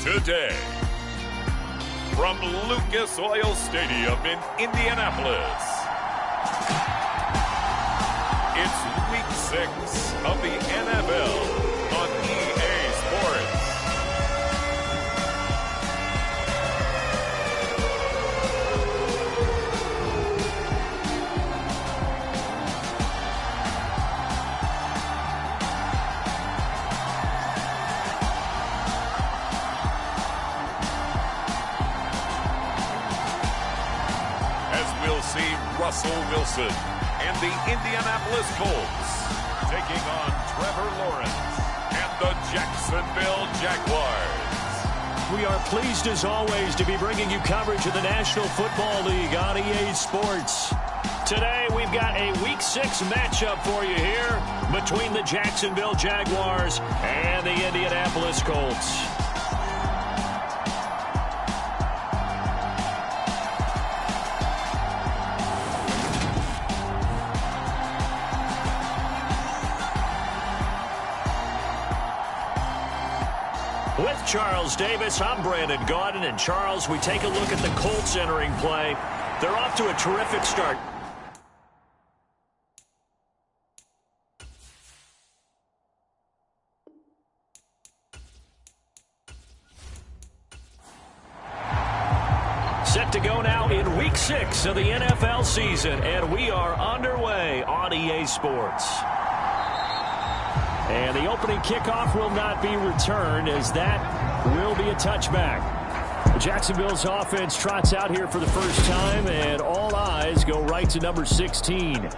Today, from Lucas Oil Stadium in Indianapolis, it's Week 6 of the NFL on EA Sports. Russell Wilson and the Indianapolis Colts taking on Trevor Lawrence and the Jacksonville Jaguars. We are pleased as always to be bringing you coverage of the National Football League on EA Sports. Today we've got a Week 6 matchup for you here between the Jacksonville Jaguars and the Indianapolis Colts. With Charles Davis, I'm Brandon Gaudin. And Charles, we take a look at the Colts entering play. They're off to a terrific start. Set to go now in Week 6 of the NFL season, and we are underway on EA Sports. And the opening kickoff will not be returned, as that will be a touchback. Jacksonville's offense trots out here for the first time, and all eyes go right to number 16.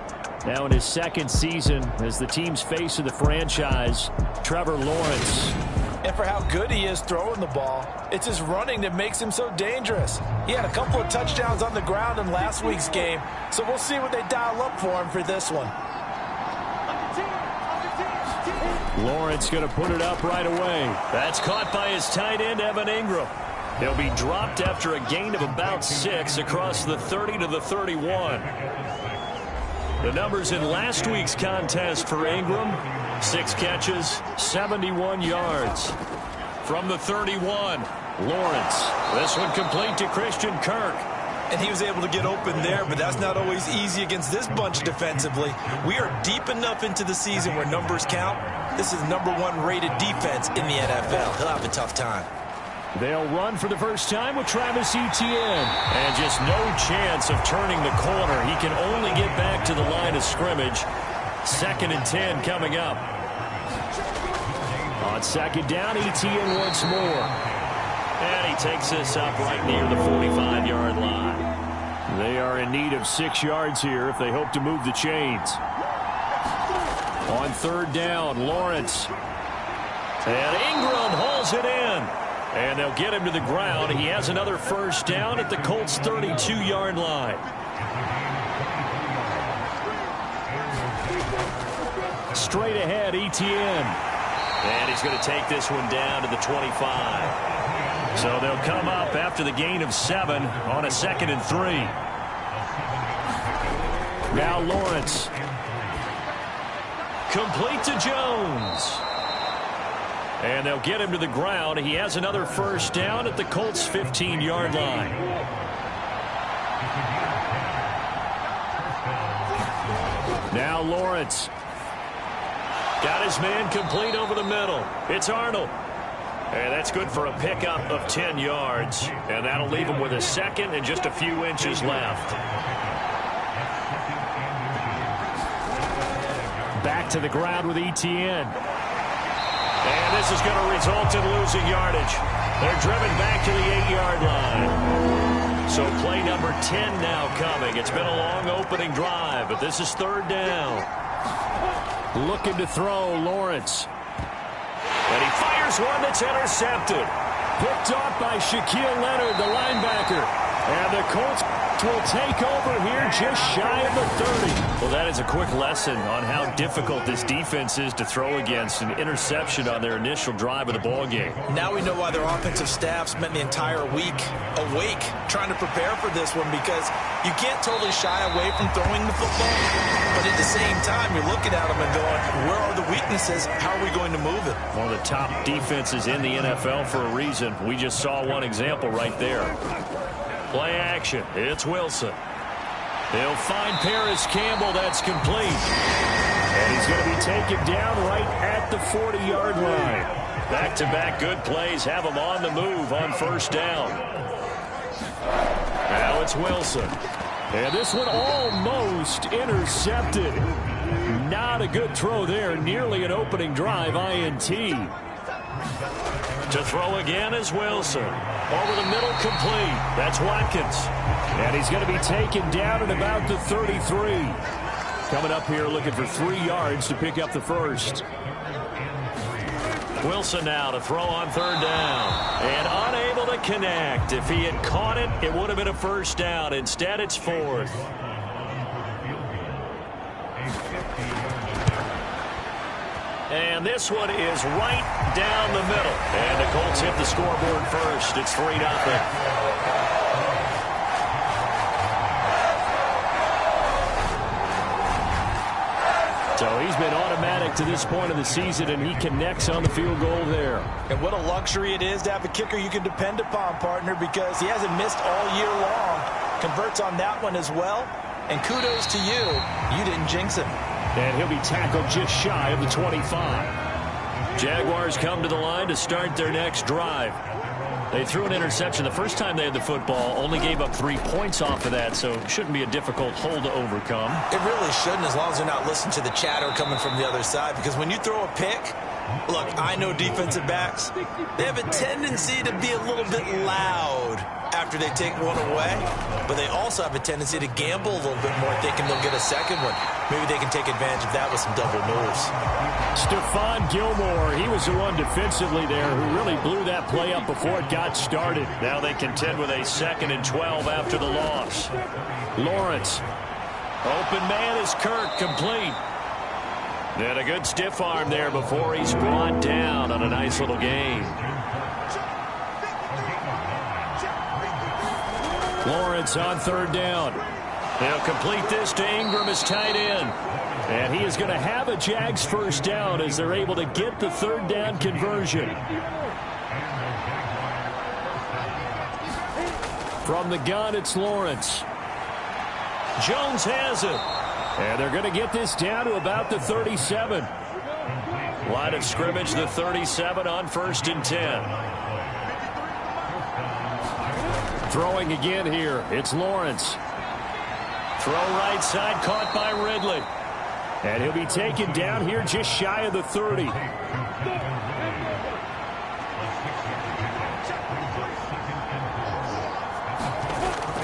Now in his second season as the team's face of the franchise, Trevor Lawrence. And for how good he is throwing the ball, it's his running that makes him so dangerous. He had a couple of touchdowns on the ground in last week's game, so we'll see what they dial up for him for this one. Lawrence going to put it up right away. That's caught by his tight end, Evan Ingram. He'll be dropped after a gain of about 6 across the 30 to the 31. The numbers in last week's contest for Ingram: 6 catches, 71 yards. From the 31, Lawrence. This one complete to Christian Kirk. And he was able to get open there, but that's not always easy against this bunch defensively. We are deep enough into the season where numbers count. This is #1 rated defense in the NFL. He'll have a tough time. They'll run for the first time with Travis Etienne. And just no chance of turning the corner. He can only get back to the line of scrimmage. 2nd and 10 coming up. On 2nd down, Etienne once more. And he takes this up right near the 45-yard line. They are in need of 6 yards here if they hope to move the chains. On 3rd down, Lawrence. And Ingram hauls it in. And they'll get him to the ground. He has another first down at the Colts' 32-yard line. Straight ahead, Etienne. And he's going to take this one down to the 25. So they'll come up after the gain of 7 on a 2nd and 3. Now Lawrence. Complete to Jones. And they'll get him to the ground. He has another first down at the Colts' 15-yard line. Now Lawrence. Got his man complete over the middle. It's Arnold. And that's good for a pickup of 10 yards. And that'll leave him with a 2nd and just a few inches left. Back to the ground with Etienne. And this is going to result in losing yardage. They're driven back to the 8-yard line. So play number 10 now coming. It's been a long opening drive, but this is 3rd down. Looking to throw, Lawrence. And he fires one that's intercepted. Picked off by Shaquille Leonard, the linebacker. And the Colts will take over here just shy of the 30. Well, that is a quick lesson on how difficult this defense is to throw against. An interception on their initial drive of the ball game. Now we know why their offensive staff spent the entire week awake trying to prepare for this one, because you can't totally shy away from throwing the football. But at the same time, you're looking at them and going, where are the weaknesses? How are we going to move it? One of the top defenses in the NFL for a reason. We just saw one example right there. Play action. It's Wilson. He'll find Paris Campbell. That's complete. And he's going to be taken down right at the 40-yard line. Back-to-back good plays have him on the move on first down. Now it's Wilson. And this one almost intercepted. Not a good throw there. Nearly an opening drive INT. To throw again is Wilson. Over the middle, complete. That's Watkins. And he's going to be taken down at about the 33. Coming up here looking for 3 yards to pick up the first. Wilson now to throw on third down. And unable to connect. If he had caught it, it would have been a first down. Instead, it's fourth. And this one is right down the middle. And the Colts hit the scoreboard first. It's 3-0. So he's been automatic to this point of the season, and he connects on the field goal there. And what a luxury it is to have a kicker you can depend upon, partner, because he hasn't missed all year long. Converts on that one as well. And kudos to you. You didn't jinx him. And he'll be tackled just shy of the 25. Jaguars come to the line to start their next drive. They threw an interception the first time they had the football, only gave up 3 points off of that, so it shouldn't be a difficult hole to overcome. It really shouldn't, as long as they're not listening to the chatter coming from the other side, because when you throw a pick, look, I know defensive backs, they have a tendency to be a little bit loud after they take one away, but they also have a tendency to gamble a little bit more, thinking they'll get a second one. Maybe they can take advantage of that with some double moves. Stephon Gilmore, he was the one defensively there who really blew that play up before it got started. Now they contend with a 2nd and 12 after the loss. Lawrence. Open man is Kirk, complete. And a good stiff arm there before he's brought down on a nice little gain. Lawrence on third down. They'll complete this to Ingram as tight end. And he is going to have a Jags first down as they're able to get the third down conversion. From the gun, it's Lawrence. Jones has it. And they're going to get this down to about the 37. Line of scrimmage, the 37 on 1st and 10. Throwing again here, it's Lawrence. Throw right side, caught by Ridley. And he'll be taken down here just shy of the 30.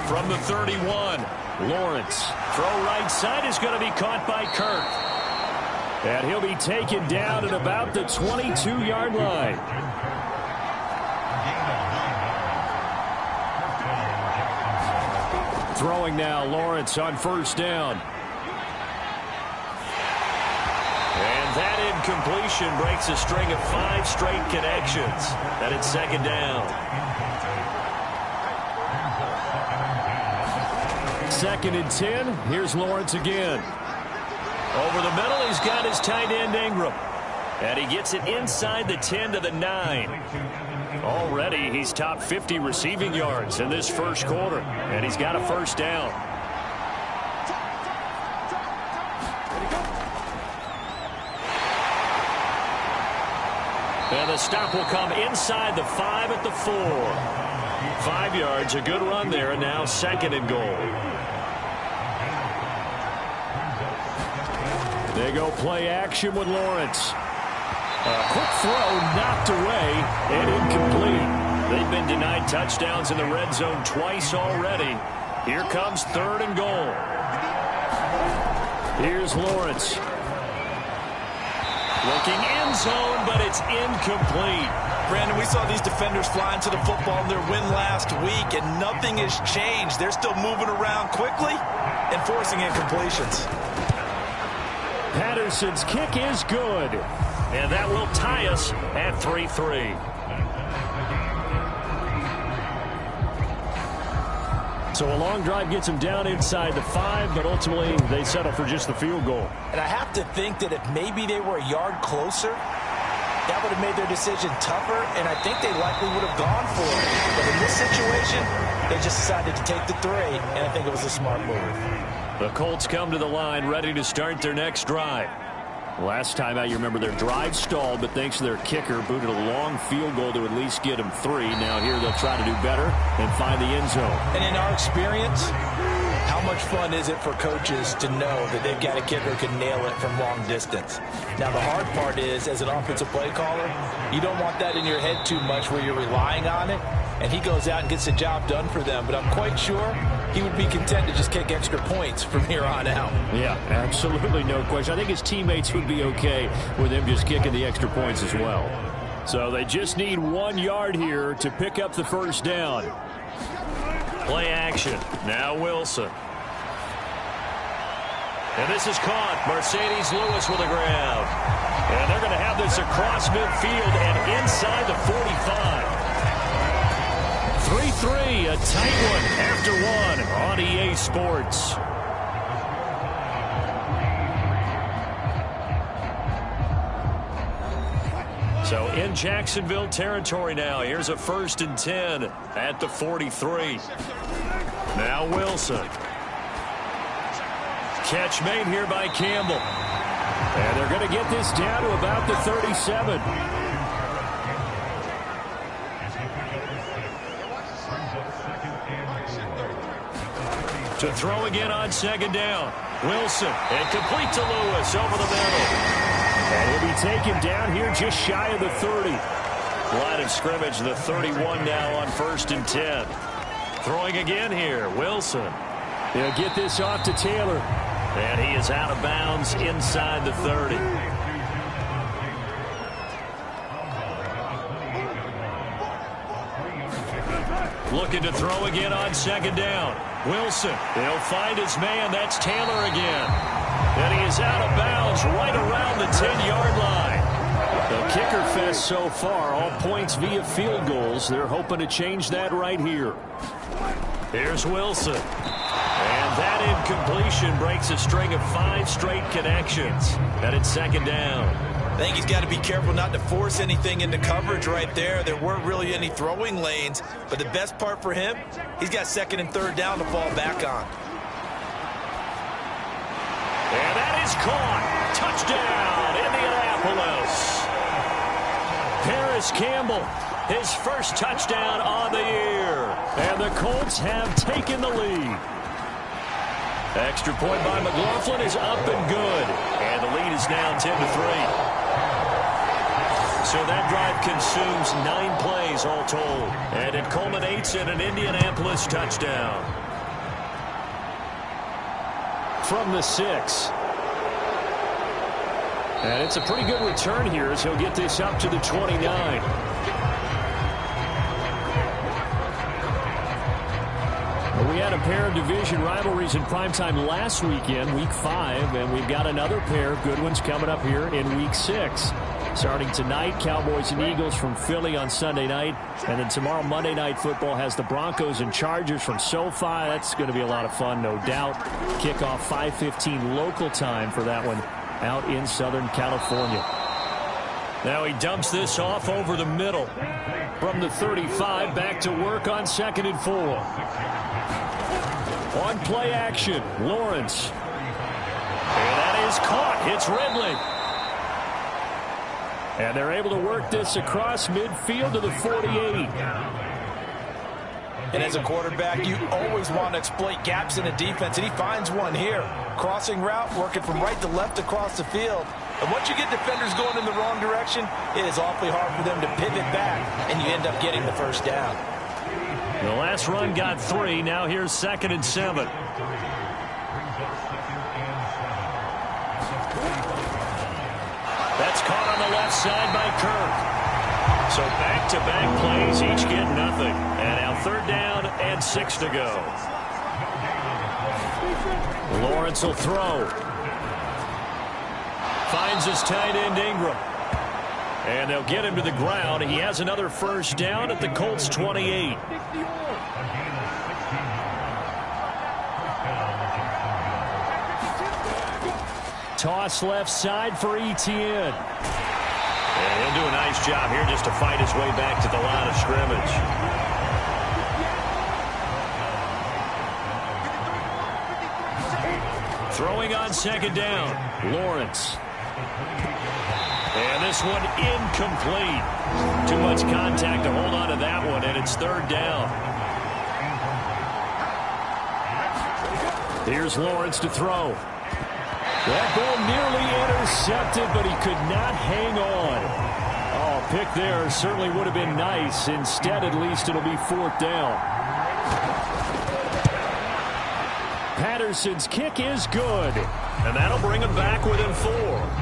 From the 31, Lawrence. Throw right side is going to be caught by Kirk. And he'll be taken down at about the 22-yard line. Throwing now, Lawrence on first down. And that incompletion breaks a string of 5 straight connections. And it's 2nd down. 2nd and 10. Here's Lawrence again. Over the middle, he's got his tight end Ingram. And he gets it inside the 10 to the 9. Already, he's top 50 receiving yards in this first quarter. And he's got a first down. And the stop will come inside the 5 at the 4. 5 yards, a good run there, and now 2nd and goal. They go play action with Lawrence. A quick throw knocked away and incomplete. They've been denied touchdowns in the red zone twice already. Here comes 3rd and goal. Here's Lawrence. Looking end zone, but it's incomplete. Brandon, we saw these defenders fly into the football in their win last week, and nothing has changed. They're still moving around quickly and forcing incompletions. Patterson's kick is good, and that will tie us at 3-3. So a long drive gets them down inside the 5, but ultimately they settle for just the field goal. And I have to think that if maybe they were a yard closer, that would have made their decision tougher, and I think they likely would have gone for it. But in this situation, they just decided to take the 3, and I think it was a smart move. The Colts come to the line ready to start their next drive. Last time out, you remember their drive stalled, but thanks to their kicker, booted a long field goal to at least get them 3. Now here they'll try to do better and find the end zone. And in our experience, how much fun is it for coaches to know that they've got a kicker who can nail it from long distance? Now, the hard part is, as an offensive play caller, you don't want that in your head too much where you're relying on it, and he goes out and gets the job done for them. But I'm quite sure he would be content to just kick extra points from here on out. Yeah, absolutely no question. I think his teammates would be okay with him just kicking the extra points as well. So they just need 1 yard here to pick up the first down. Play action. Now Wilson. And this is caught. Mercedes Lewis with a grab. And they're going to have this across midfield and inside the 45. 3-3, a tight one after 1 on EA Sports. So in Jacksonville territory now. Here's a 1st and 10 at the 43. Now Wilson. Catch made here by Campbell. And they're going to get this down to about the 37. To throw again on 2nd down. Wilson. And complete to Lewis over the middle. And he'll be taken down here just shy of the 30. Line of scrimmage, the 31 now on 1st and 10. Throwing again here. Wilson. They'll get this off to Taylor. And he is out of bounds inside the 30. Looking to throw again on 2nd down. Wilson. They'll find his man. That's Taylor again. And he is out of bounds right around the 10-yard line. The kicker fest so far, all points via field goals. They're hoping to change that right here. Here's Wilson. And that incompletion breaks a string of 5 straight connections. And it's 2nd down. I think he's got to be careful not to force anything into coverage right there. There weren't really any throwing lanes. But the best part for him, he's got 2nd and 3rd down to fall back on. And that is caught. Touchdown, Indianapolis. Paris Campbell, his first touchdown on the year. And the Colts have taken the lead. Extra point by McLaughlin is up and good. And the lead is now 10-3. So that drive consumes 9 plays all told. And it culminates in an Indianapolis touchdown. From the 6. And it's a pretty good return here as he'll get this up to the 29. We had a pair of division rivalries in primetime last weekend, Week 5, and we've got another pair of good ones coming up here in Week 6. Starting tonight, Cowboys and Eagles from Philly on Sunday night, and then tomorrow Monday Night Football has the Broncos and Chargers from SoFi. That's going to be a lot of fun, no doubt. Kickoff 5:15 local time for that one out in Southern California. Now he dumps this off over the middle. From the 35, back to work on 2nd and 4. On play action, Lawrence. And that is caught. It's Ridley. And they're able to work this across midfield to the 48. And as a quarterback, you always want to exploit gaps in a defense, and he finds one here. Crossing route, working from right to left across the field. And once you get defenders going in the wrong direction, it is awfully hard for them to pivot back, and you end up getting the first down. The last run got 3. Now here's 2nd and 7. That It's caught on the left side by Kirk. So back-to-back plays, each get nothing. And now 3rd down and 6 to go. Lawrence will throw. Finds his tight end Ingram. And they'll get him to the ground. He has another 1st down at the Colts 28. Toss left side for Etienne. And he'll do a nice job here just to fight his way back to the line of scrimmage. Throwing on 2nd down, Lawrence. And this one incomplete. Too much contact to hold on to that one, and it's 3rd down. Here's Lawrence to throw. That ball nearly intercepted, but he could not hang on. Oh, pick there certainly would have been nice. Instead, at least, it'll be 4th down. Patterson's kick is good. And that'll bring him back within 4.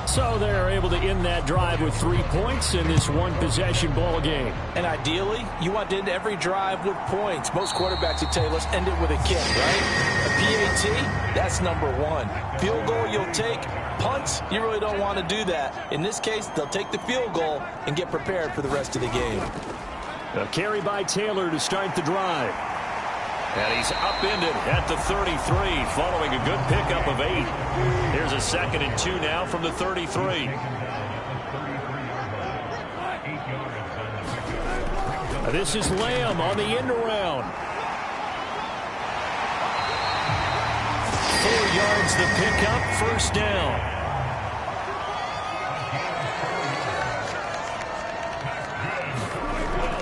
So they're able to end that drive with 3 points in this one-possession ball game. And ideally, you want to end every drive with points. Most quarterbacks would tell you, let's end it with a kick, right? A PAT, that's number 1. Field goal you'll take. Punts, you really don't want to do that. In this case, they'll take the field goal and get prepared for the rest of the game. A carry by Taylor to start the drive. And he's upended at the 33 following a good pickup of 8. Here's a 2nd and 2 now from the 33. This is Lamb on the end around. 4 yards the pickup, 1st down.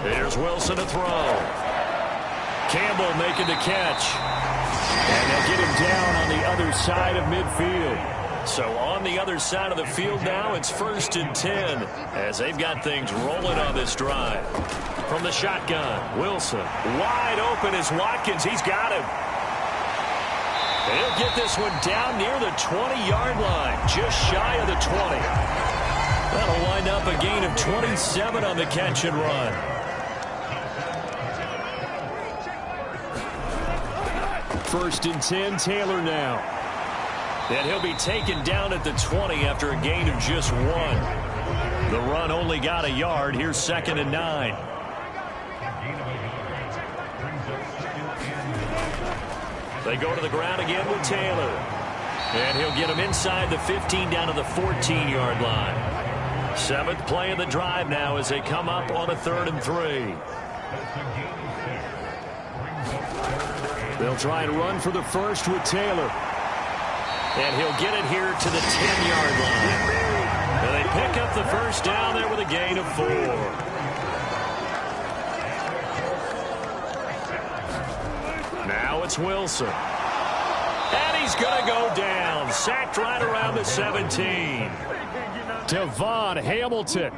There's Wilson to throw. Campbell making the catch. And they'll get him down on the other side of midfield. So on the other side of the field now, it's 1st and 10 as they've got things rolling on this drive. From the shotgun, Wilson wide open is Watkins. He's got him. And he'll get this one down near the 20-yard line, just shy of the 20. That'll wind up a gain of 27 on the catch and run. 1st and 10, Taylor now. And he'll be taken down at the 20 after a gain of just 1. The run only got a yard. Here's 2nd and 9. They go to the ground again with Taylor. And he'll get him inside the 15 down to the 14-yard line. 7th play of the drive now as they come up on a 3rd and 3. They'll try and run for the 1st with Taylor. And he'll get it here to the 10-yard line. And they pick up the 1st down there with a gain of 4. Now it's Wilson. And he's going to go down. Sacked right around the 17. Devon Hamilton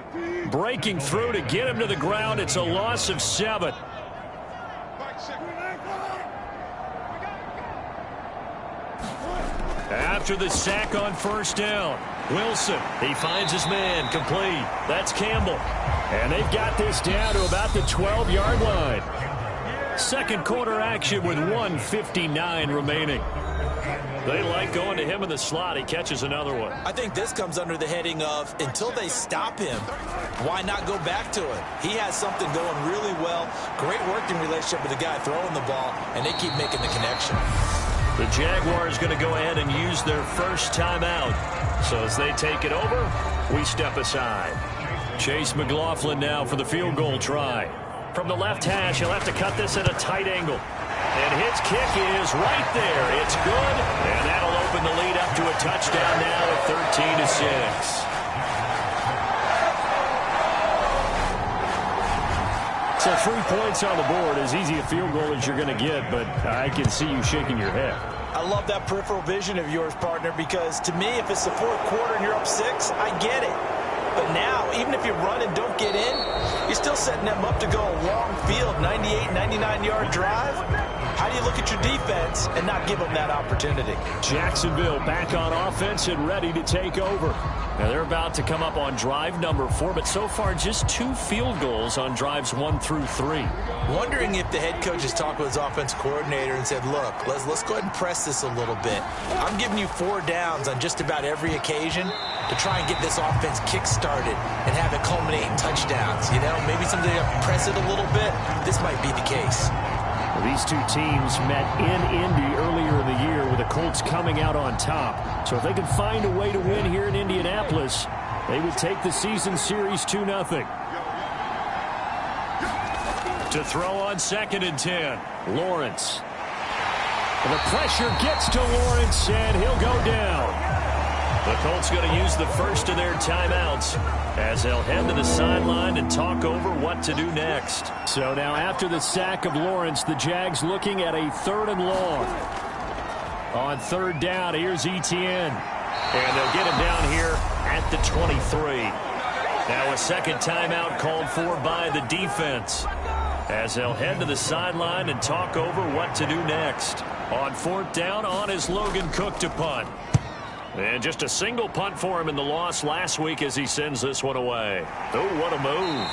breaking through to get him to the ground. It's a loss of 7. After the sack on 1st down, Wilson, he finds his man, complete. That's Campbell. And they've got this down to about the 12-yard line. 2nd quarter action with 1:59 remaining. They like going to him in the slot. He catches another one. I think this comes under the heading of until they stop him, why not go back to it? He has something going really well. Great working relationship with the guy throwing the ball, and they keep making the connection. The Jaguars going to go ahead and use their 1st timeout. So as they take it over, we step aside. Chase McLaughlin now for the field goal try. From the left hash, he'll have to cut this at a tight angle. And his kick is right there. It's good. And that'll open the lead up to a touchdown now at 13-6. So 3 points on the board, as easy a field goal as you're going to get, but I can see you shaking your head. I love that peripheral vision of yours, partner, because to me, if it's the 4th quarter and you're up 6, I get it. But now, even if you run and don't get in, you're still setting them up to go a long field, 98, 99-yard drive. How do you look at your defense? defense and not give them that opportunity. Jacksonville back on offense and ready to take over. Now they're about to come up on drive number 4, but so far just 2 field goals on drives 1 through 3. Wondering if the head coach has talked with his offensive coordinator and said, look, let's go ahead and press this a little bit. I'm giving you 4 downs on just about every occasion to try and get this offense kick-started and have it culminate in touchdowns. You know, maybe somebody to press it a little bit. This might be the case. Well, these 2 teams met in Indy earlier in the year with the Colts coming out on top. So if they can find a way to win here in Indianapolis, they would take the season series 2-0. To throw on 2nd and 10, Lawrence. And the pressure gets to Lawrence, and he'll go down. The Colts going to use the first of their timeouts as they'll head to the sideline and talk over what to do next. So now after the sack of Lawrence, the Jags looking at a 3rd and long. On 3rd down, here's Etienne. And they'll get him down here at the 23. Now a second timeout called for by the defense as they'll head to the sideline and talk over what to do next. On 4th down, on is Logan Cook to punt. And just a single punt for him in the loss last week as he sends this one away. Oh, what a move.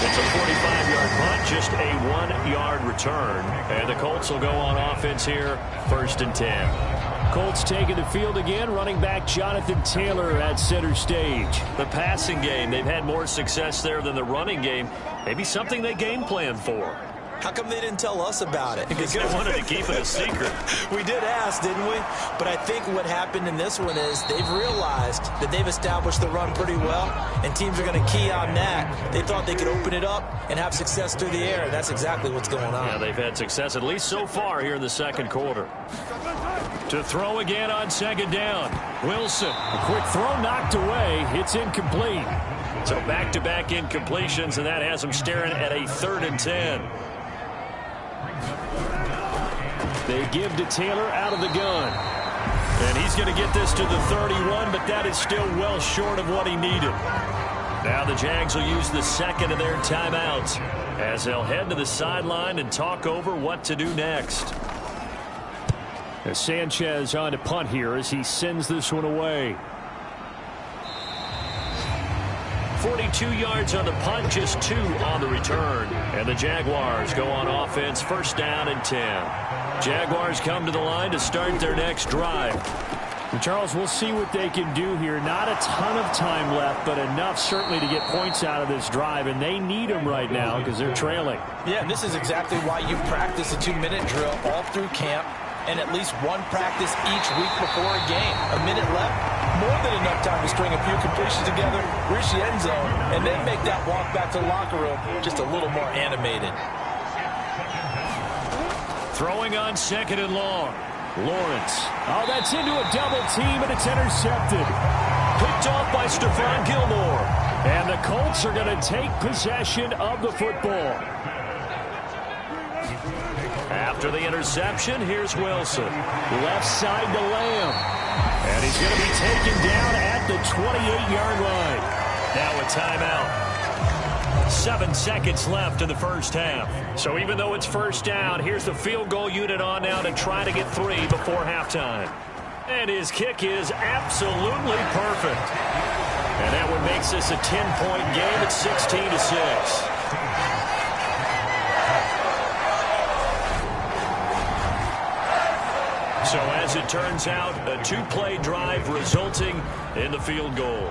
It's a 45-yard punt, just a 1-yard return. And the Colts will go on offense here, 1st and 10. Colts taking the field again, running back Jonathan Taylor at center stage. The passing game, they've had more success there than the running game. Maybe something they game plan for. How come they didn't tell us about it? Because they wanted to keep it a secret. We did ask, didn't we? But I think what happened in this one is they've realized that they've established the run pretty well, and teams are going to key on that. They thought they could open it up and have success through the air, and that's exactly what's going on. Yeah, they've had success, at least so far here in the 2nd quarter. To throw again on 2nd down, Wilson. A quick throw knocked away. It's incomplete. So back-to-back incompletions, and that has them staring at a 3rd and 10. They give to Taylor out of the gun. And he's going to get this to the 31, but that is still well short of what he needed. Now the Jags will use the 2nd of their timeouts as they'll head to the sideline and talk over what to do next. As Sanchez on to punt here as he sends this one away. 42 yards on the punt, just 2 on the return. And the Jaguars go on offense, 1st down and 10. Jaguars come to the line to start their next drive. And Charles, we'll see what they can do here. Not a ton of time left, but enough certainly to get points out of this drive. And they need them right now because they're trailing. Yeah, and this is exactly why you practice a 2-minute drill all through camp and at least one practice each week before a game. A minute left, more than enough time to string a few completions together, reach the end zone, and then make that walk back to the locker room just a little more animated. Throwing on 2nd and long. Lawrence. Oh, that's into a double team, and it's intercepted. Picked off by Stephon Gilmore. And the Colts are going to take possession of the football. After the interception, here's Wilson. Left side to Lamb. And he's going to be taken down at the 28-yard line. Now a timeout. 7 seconds left in the 1st half. So even though it's 1st down, here's the field goal unit on now to try to get 3 before halftime. And his kick is absolutely perfect. And that one makes this a 10-point game at 16-6. So as it turns out, a 2-play drive resulting in the field goal.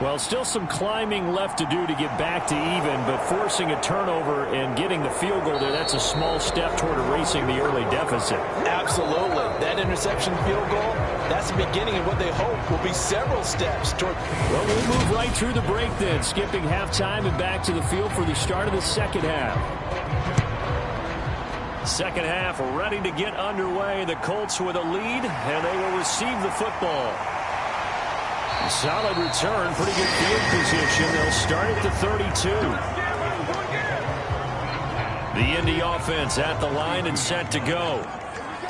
Well, still some climbing left to do to get back to even, but forcing a turnover and getting the field goal there, that's a small step toward erasing the early deficit. Absolutely. That interception field goal, that's the beginning of what they hope will be several steps toward. Well, we'll move right through the break then, skipping halftime and back to the field for the start of the 2nd half. 2nd half ready to get underway. The Colts with a lead, and they will receive the football. Solid return, pretty good field position. They'll start at the 32. The Indy offense at the line and set to go.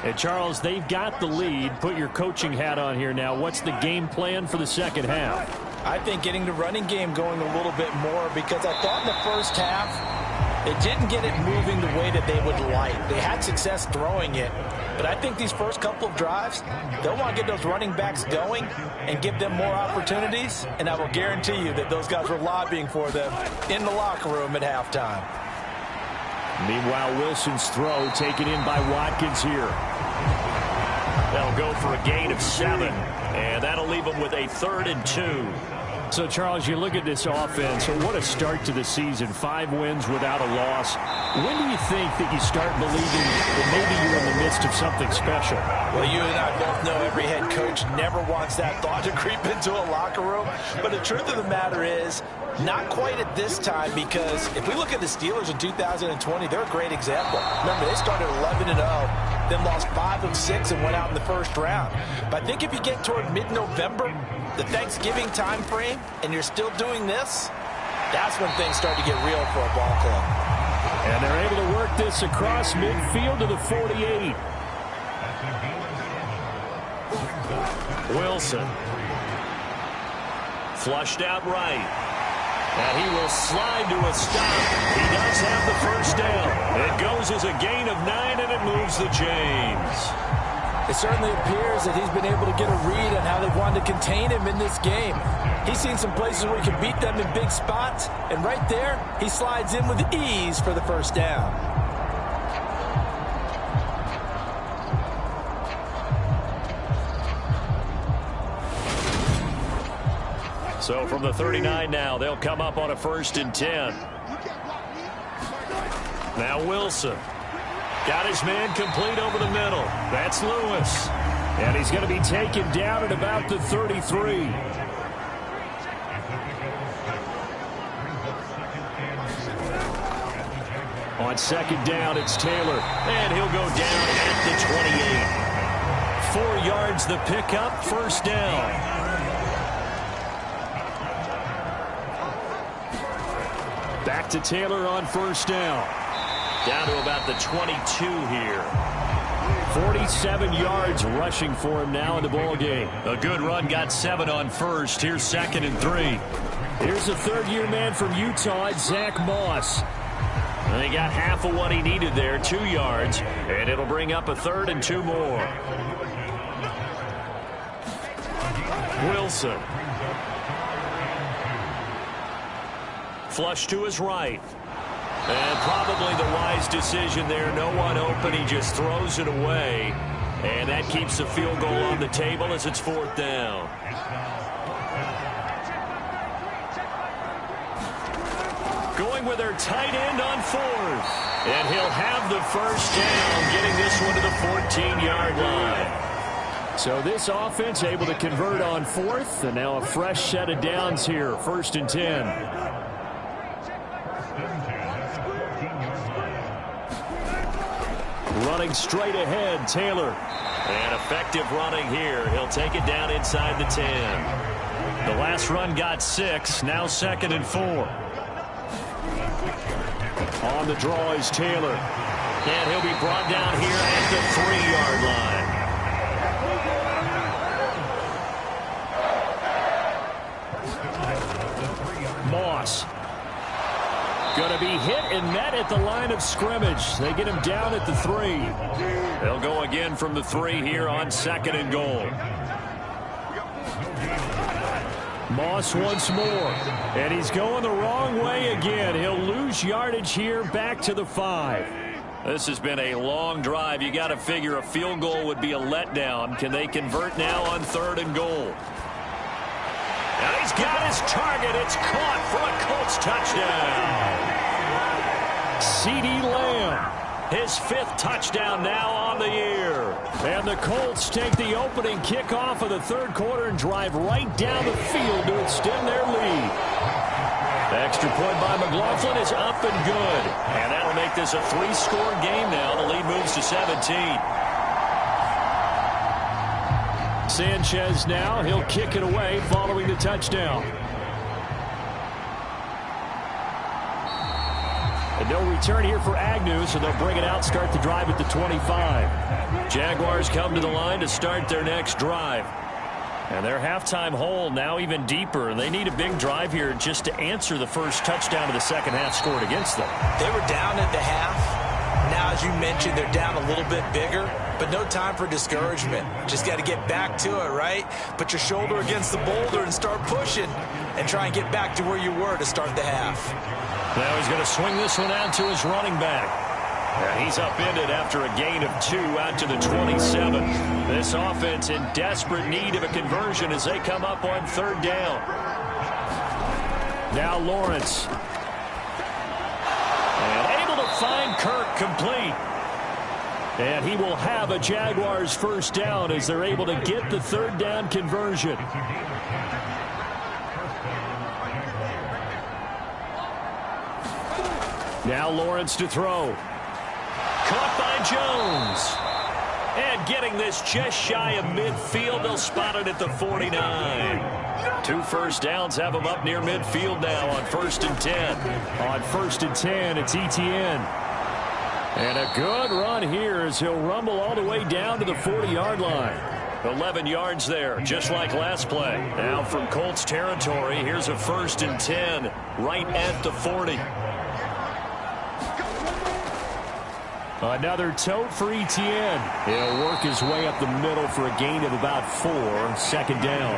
And Charles, they've got the lead. Put your coaching hat on here now. What's the game plan for the 2nd half? I think getting the running game going a little bit more, because I thought in the 1st half They didn't get it moving the way that they would like. They had success throwing it, but I think these first couple of drives, they'll want to get those running backs going and give them more opportunities, and I will guarantee you that those guys were lobbying for them in the locker room at halftime. Meanwhile, Wilson's throw taken in by Watkins here. That'll go for a gain of 7, and that'll leave them with a 3rd and 2. So, Charles, you look at this offense, what a start to the season. 5 wins without a loss. When do you think that you start believing that maybe you're in the midst of something special? Well, you and I both know every head coach never wants that thought to creep into a locker room. But the truth of the matter is, not quite at this time, because if we look at the Steelers in 2020, they're a great example. Remember, they started 11-0, then lost 5 of 6 and went out in the first round. But I think if you get toward mid-November, the Thanksgiving time frame, and you're still doing this, that's when things start to get real for a ball club. And they're able to work this across midfield to the 48. Wilson. Flushed out right. And he will slide to a stop. He does have the first down. It goes as a gain of 9, and it moves the chains. It certainly appears that he's been able to get a read on how they've wanted to contain him in this game. He's seen some places where he can beat them in big spots, and right there, he slides in with ease for the first down. So from the 39 now, they'll come up on a 1st and 10. Now Wilson. Got his man complete over the middle. That's Lewis. And he's going to be taken down at about the 33. On 2nd down, it's Taylor. And he'll go down at the 28. 4 yards the pickup, 1st down. Back to Taylor on 1st down. Down to about the 22 here. 47 yards rushing for him now in the ball game. A good run, got 7 on 1st. Here's 2nd and 3. Here's a 3rd-year man from Utah, Zach Moss. And he got half of what he needed there, 2 yards, and it'll bring up a 3rd and 2 more. Wilson. Flush to his right. And probably the wise decision there. No one open. He just throws it away. And that keeps the field goal on the table as it's 4th down. Going with their tight end on 4th. And he'll have the first down, getting this one to the 14-yard line. So this offense able to convert on 4th. And now a fresh set of downs here. 1st and 10. Running straight ahead, Taylor. And effective running here. He'll take it down inside the 10. The last run got 6. Now 2nd and 4. On the draw is Taylor. And he'll be brought down here at the 3-yard line. Moss. Going to be hit and met at the line of scrimmage. They get him down at the 3. They'll go again from the 3 here on 2nd and goal. Moss once more. And he's going the wrong way again. He'll lose yardage here back to the 5. This has been a long drive. You got to figure a field goal would be a letdown. Can they convert now on 3rd and goal? And he's got his target. It's caught for a Colts touchdown. CeeDee Lamb, his 5th touchdown now on the year. And the Colts take the opening kickoff of the 3rd quarter and drive right down the field to extend their lead. The extra point by McLaughlin is up and good. And that'll make this a 3-score game now. The lead moves to 17. Sanchez now, he'll kick it away following the touchdown. And no return here for Agnew, so they'll bring it out, start the drive at the 25. Jaguars come to the line to start their next drive. And their halftime hole now even deeper. They need a big drive here just to answer the first touchdown of the second half scored against them. They were down at the half. Now, as you mentioned, they're down a little bit bigger, but no time for discouragement. Just got to get back to it, right? Put your shoulder against the boulder and start pushing and try and get back to where you were to start the half. Now he's going to swing this one out to his running back. And he's upended after a gain of 2 out to the 27. This offense in desperate need of a conversion as they come up on third down. Now Lawrence. And able to find Kirk complete. And he will have a Jaguars first down as they're able to get the third down conversion. Now Lawrence to throw. Caught by Jones. And getting this just shy of midfield. They'll spot it at the 49. 2 first downs have them up near midfield now on 1st and 10. On 1st and 10, it's Etienne. And a good run here as he'll rumble all the way down to the 40-yard line. 11 yards there, just like last play. Now from Colts territory, here's a 1st and 10 right at the 40. Another tote for Etienne. He'll work his way up the middle for a gain of about 4. 2nd down.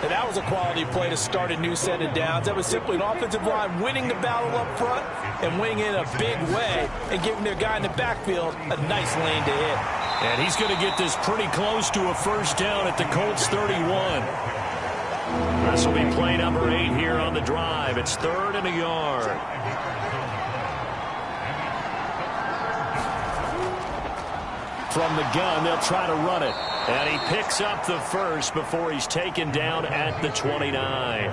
And that was a quality play to start a new set of downs. That was simply an offensive line winning the battle up front and winning it in a big way and giving their guy in the backfield a nice lane to hit. And he's going to get this pretty close to a first down at the Colts 31. This will be play number 8 here on the drive. It's 3rd and a yard. From the gun, they'll try to run it. And he picks up the first before he's taken down at the 29.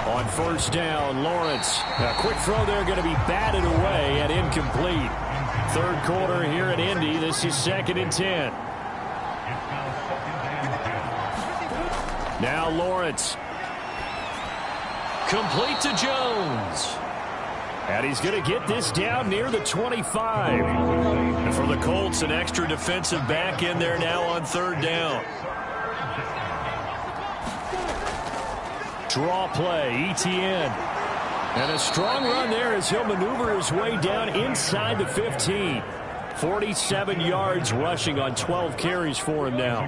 On 1st down, Lawrence. A quick throw there going to be batted away and incomplete. 3rd quarter here at Indy. This is 2nd and 10. Now Lawrence. Complete to Jones. And he's going to get this down near the 25. And for the Colts, an extra defensive back in there now on 3rd down. Draw play, Etienne. And a strong run there as he'll maneuver his way down inside the 15. 47 yards rushing on 12 carries for him now.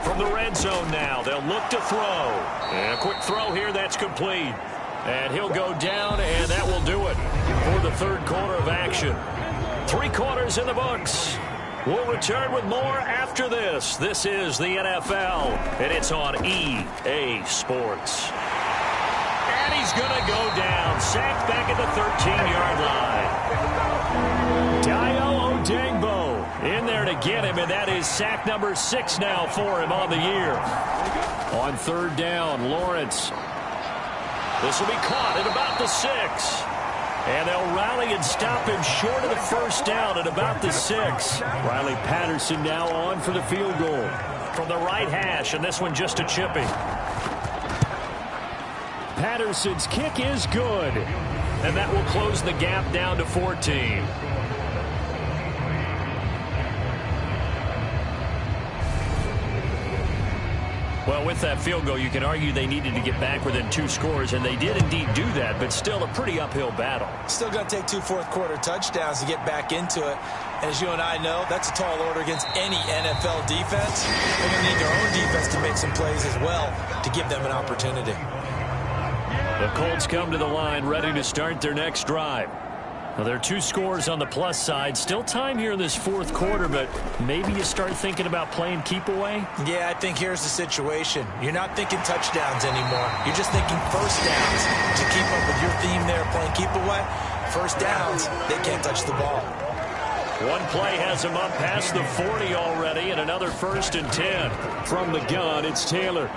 From the red zone now, they'll look to throw. And a quick throw here, that's complete. And he'll go down, and that will do it for the 3rd quarter of action. 3 quarters in the books. We'll return with more after this. This is the NFL, and it's on EA Sports. And he's going to go down. Sacked back at the 13-yard line. Dio Odengbo in there to get him, and that is sack number 6 now for him on the year. On 3rd down, Lawrence. This will be caught at about the 6. And they'll rally and stop him short of the first down at about the 6. Riley Patterson now on for the field goal. From the right hash, and this one just a chipping. Patterson's kick is good. And that will close the gap down to 14. Well, with that field goal, you can argue they needed to get back within 2 scores, and they did indeed do that, but still a pretty uphill battle. Still going to take 2 fourth-quarter touchdowns to get back into it. And as you and I know, that's a tall order against any NFL defense. They're going to need their own defense to make some plays as well to give them an opportunity. The Colts come to the line ready to start their next drive. Well, there are 2 scores on the plus side. Still time here in this 4th quarter, but maybe you start thinking about playing keep away? Yeah, I think here's the situation. You're not thinking touchdowns anymore. You're just thinking first downs. To keep up with your theme there, playing keep away, first downs, they can't touch the ball. One play has him up past the 40 already, and another 1st and 10. From the gun, it's Taylor.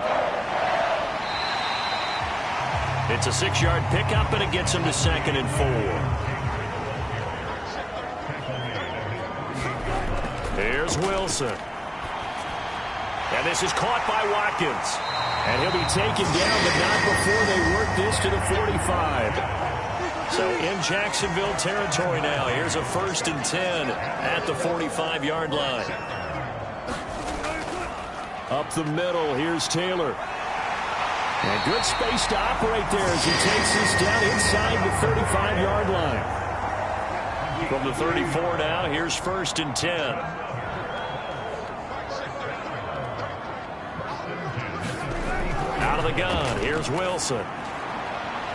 It's a 6-yard pickup, and it gets him to 2nd and 4. Here's Wilson. And this is caught by Watkins. And he'll be taken down, but not before they work this to the 45. So in Jacksonville territory now. Here's a 1st and 10 at the 45-yard line. Up the middle, here's Taylor. And good space to operate there as he takes this down inside the 35-yard line. From the 34 now, here's 1st and 10. Out of the gun, here's Wilson.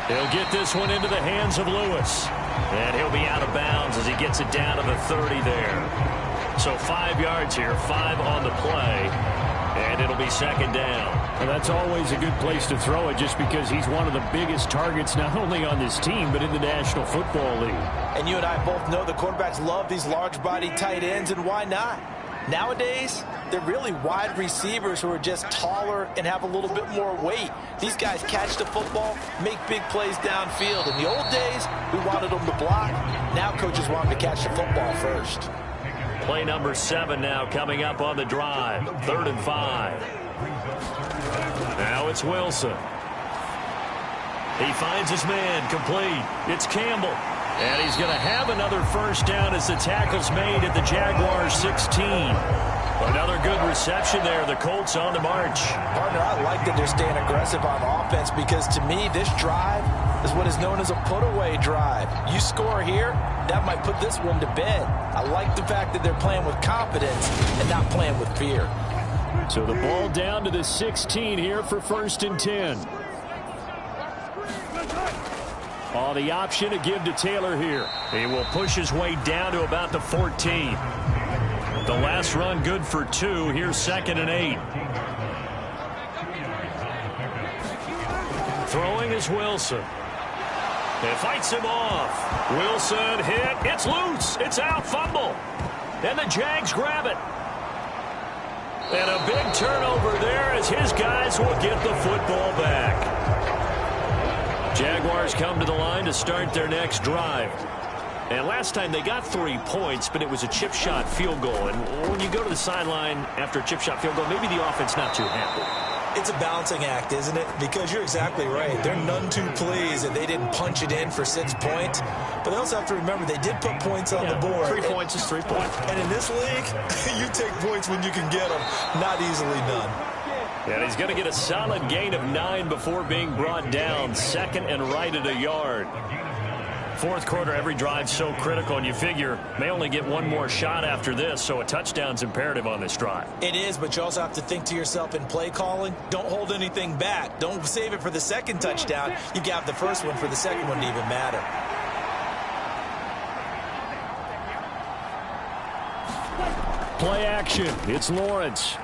He'll get this one into the hands of Lewis. And he'll be out of bounds as he gets it down to the 30 there. So 5 yards here, 5 on the play. And it'll be 2nd down. And that's always a good place to throw it just because he's one of the biggest targets not only on this team but in the National Football League. And you and I both know the quarterbacks love these large-body tight ends, and why not? Nowadays, they're really wide receivers who are just taller and have a little bit more weight. These guys catch the football, make big plays downfield. In the old days, we wanted them to block. Now coaches want them to catch the football first. Play number 7 now coming up on the drive. 3rd and 5. Now it's Wilson. He finds his man complete. It's Campbell. And he's going to have another 1st down as the tackle's made at the Jaguars 16. Another good reception there. The Colts on the march. Partner, I like that they're staying aggressive on offense because to me this drive is what is known as a put-away drive. You score here, that might put this one to bed. I like the fact that they're playing with confidence and not playing with fear. So the ball down to the 16 here for 1st and 10. Oh, the option to give to Taylor here. He will push his way down to about the 14. The last run good for 2. Here's 2nd and 8. Throwing is Wilson. It fights him off. Wilson hit. It's loose. It's out. Fumble. And the Jags grab it. And a big turnover there as his guys will get the football back. Jaguars come to the line to start their next drive. And last time they got 3 points, but it was a chip shot field goal. And when you go to the sideline after a chip shot field goal, maybe the offense not too happy. It's a balancing act, isn't it? Because you're exactly right. They're none too pleased that they didn't punch it in for 6 points. But they also have to remember they did put points on the board. 3 points is 3 points. And in this league, you take points when you can get them. Not easily done. And he's going to get a solid gain of 9 before being brought down. 2nd and right at a yard. 4th quarter, every drive so critical, and you figure may only get 1 more shot after this, so a touchdown's imperative on this drive. It is, but you also have to think to yourself in play calling, don't hold anything back. Don't save it for the 2nd touchdown. You got the 1st one for the 2nd one to even matter. Play action. It's Lawrence.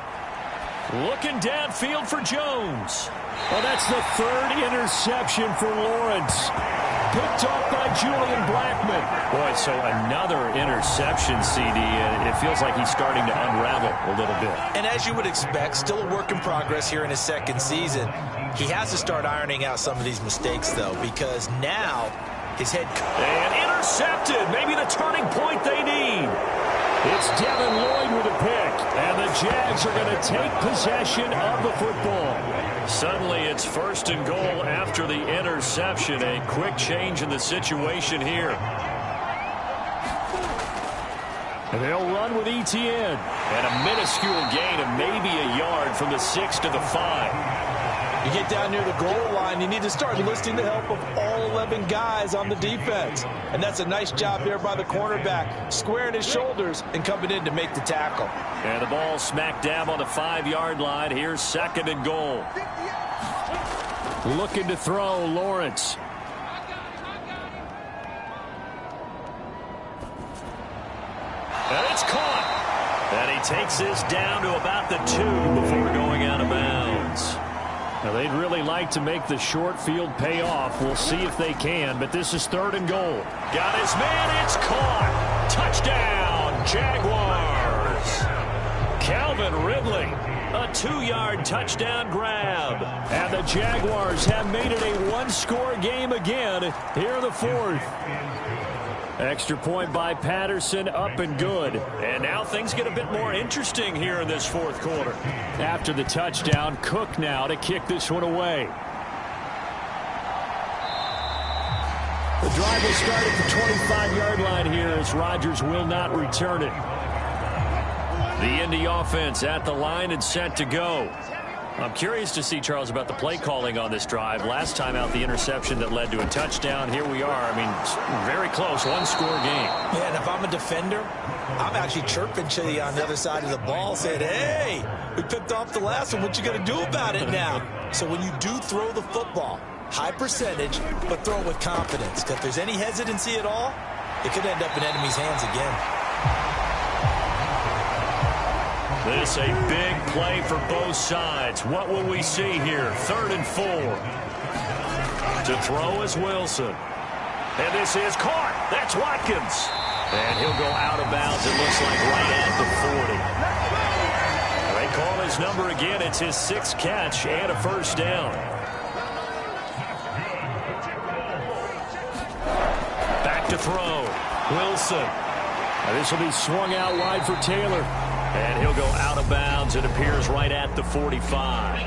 Looking downfield for Jones. Oh, that's the 3rd interception for Lawrence. Picked off by Julian Blackmon. Boy, so another interception, CD, and it feels like he's starting to unravel a little bit. And as you would expect, still a work in progress here in his 2nd season. He has to start ironing out some of these mistakes, though, because now his head... And intercepted. Maybe the turning point they need. It's Devin Lloyd with a pick, and the Jags are going to take possession of the football. Suddenly it's 1st and goal after the interception. A quick change in the situation here. And they'll run with ETN. And a minuscule gain of maybe a yard from the 6 to the 5. You get down near the goal line, you need to start enlisting the help of all 11 guys on the defense. And that's a nice job there by the cornerback, squaring his shoulders and coming in to make the tackle. And the ball smack dab on the 5-yard line. Here's 2nd and goal. Looking to throw, Lawrence. And it's caught. And he takes this down to about the 2 before going out of bounds. Now, they'd really like to make the short field pay off. We'll see if they can, but this is 3rd and goal. Got his man. It's caught. Touchdown, Jaguars. Calvin Ridley, a 2-yard touchdown grab. And the Jaguars have made it a 1-score game again here in the 4th. Extra point by Patterson, up and good. And now things get a bit more interesting here in this fourth quarter. After the touchdown, Cook now to kick this one away. The drive will start at the 25-yard line here as Rodgers will not return it. The Indy offense at the line and set to go. I'm curious to see, Charles, about the play calling on this drive. Last time out, the interception that led to a touchdown. Here we are. I mean, very close, one-score game. Yeah, and if I'm a defender, I'm actually chirping to you on the other side of the ball, saying, hey, we picked off the last one. What you going to do about it now? So when you do throw the football, high percentage, but throw it with confidence. Because if there's any hesitancy at all, it could end up in enemy's hands again. This a big play for both sides. What will we see here? 3rd and 4. To throw is Wilson. And this is caught. That's Watkins. And he'll go out of bounds, it looks like, right at the 40. They call his number again. It's his 6th catch and a first down. Back to throw. Wilson. This will be swung out wide for Taylor. And he'll go out of bounds. It appears right at the 45.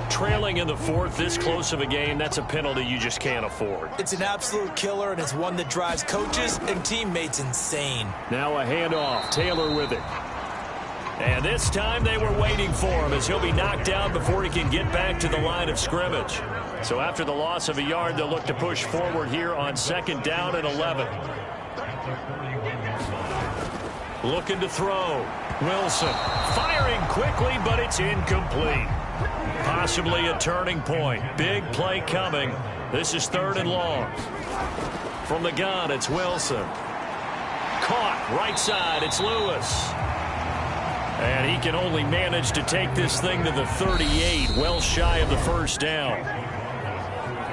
Trailing in the 4th, this close of a game, that's a penalty you just can't afford. It's an absolute killer, and it's one that drives coaches and teammates insane. Now a handoff. Taylor with it. And this time they were waiting for him as he'll be knocked down before he can get back to the line of scrimmage. So after the loss of a yard, they'll look to push forward here on 2nd down and 11. Looking to throw. Wilson firing quickly, but it's incomplete. Possibly a turning point. Big play coming. This is 3rd and long. From the gun, it's Wilson. Caught right side, it's Lewis. And he can only manage to take this thing to the 38, well shy of the first down.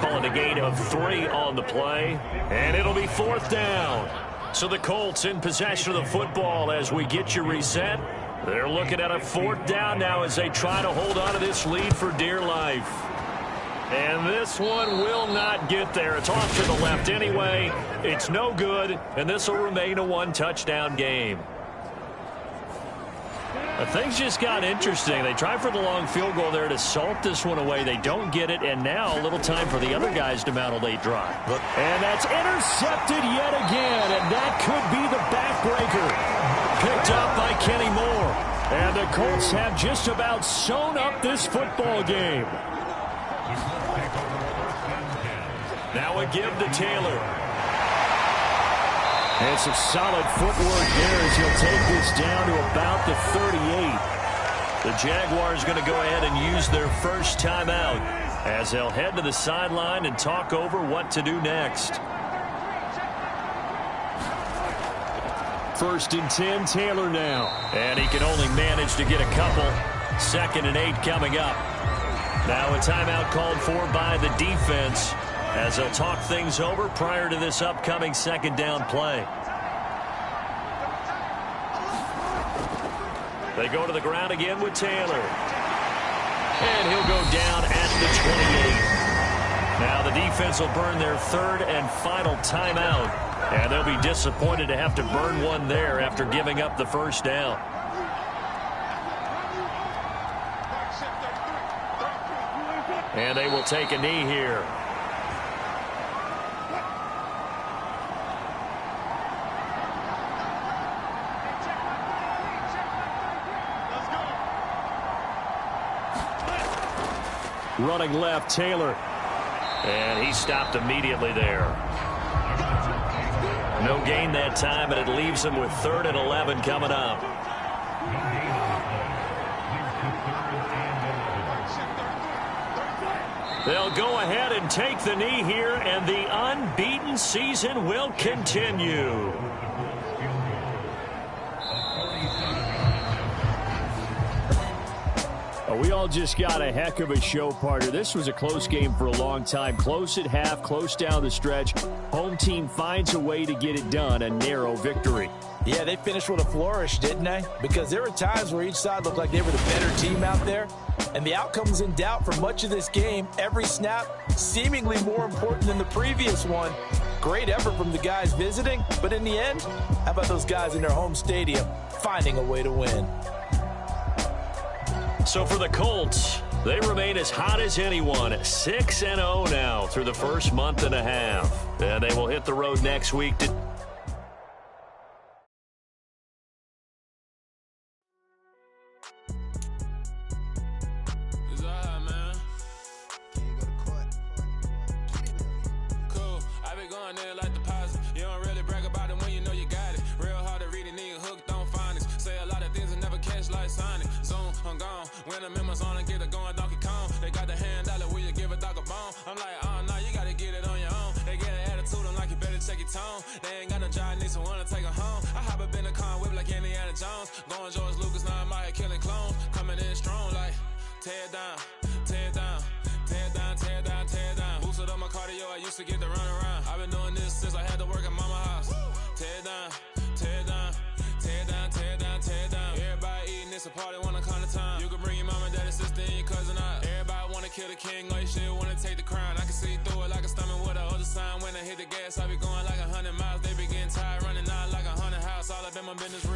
Calling a gain of 3 on the play, and it'll be 4th down. So the Colts in possession of the football as we get you reset. They're looking at a 4th down now as they try to hold on to this lead for dear life. And this one will not get there. It's off to the left anyway. It's no good, and this will remain a 1-touchdown game. Things just got interesting. They try for the long field goal there to salt this one away. They don't get it, and now a little time for the other guys to mount a late drive. And that's intercepted yet again, and that could be the backbreaker. Picked up by Kenny Moore. And the Colts have just about sewn up this football game. Now a give to Taylor. And some solid footwork there as he'll take this down to about the 38. The Jaguars going to go ahead and use their first timeout as they'll head to the sideline and talk over what to do next. 1st and 10, Taylor now. And he can only manage to get a couple. 2nd and 8 coming up. Now a timeout called for by the defense as they'll talk things over prior to this upcoming 2nd down play. They go to the ground again with Taylor. And he'll go down at the 28. Now the defense will burn their 3rd and final timeout. And they'll be disappointed to have to burn one there after giving up the first down. And they will take a knee here. Running left, Taylor. And he stopped immediately there. No gain that time, and it leaves him with 3rd and 11 coming up. They'll go ahead and take the knee here, and the unbeaten season will continue. We all just got a heck of a show, partner. This was a close game for a long time. Close at half, close down the stretch. Home team finds a way to get it done, a narrow victory. Yeah, they finished with a flourish, didn't they? Because there were times where each side looked like they were the better team out there. And the outcome was in doubt for much of this game. Every snap seemingly more important than the previous one. Great effort from the guys visiting. But in the end, how about those guys in their home stadium finding a way to win? So for the Colts, they remain as hot as anyone, 6-0 now through the first month and a half. And they will hit the road next week to... When I'm in my zone and get it going Donkey Kong. They got the hand dollar, will you give a dog a bone? I'm like, oh no, you gotta get it on your own. They get an attitude, I'm like, you better check your tone. They ain't got no job, need someone to take her home. I hop up in the car, whip like Indiana Jones. Going George Lucas, now I'm out here killing clones. Coming in strong like, tear down, tear down, tear down, tear down, tear down. Boosted up my cardio, I used to get to run around. I've been doing this since I had to work at mama house. Tear down, tear down, tear down, tear down, tear down. Everybody eating, it's a party, wanna come to time. You can bring your mama, daddy, sister, and your cousin out. Everybody wanna kill the king, or you shit wanna take the crown. I can see through it like a stomach with a other sign. When I hit the gas, I be going like 100 miles. They be getting tired, running out like a 100 house. All up in my business.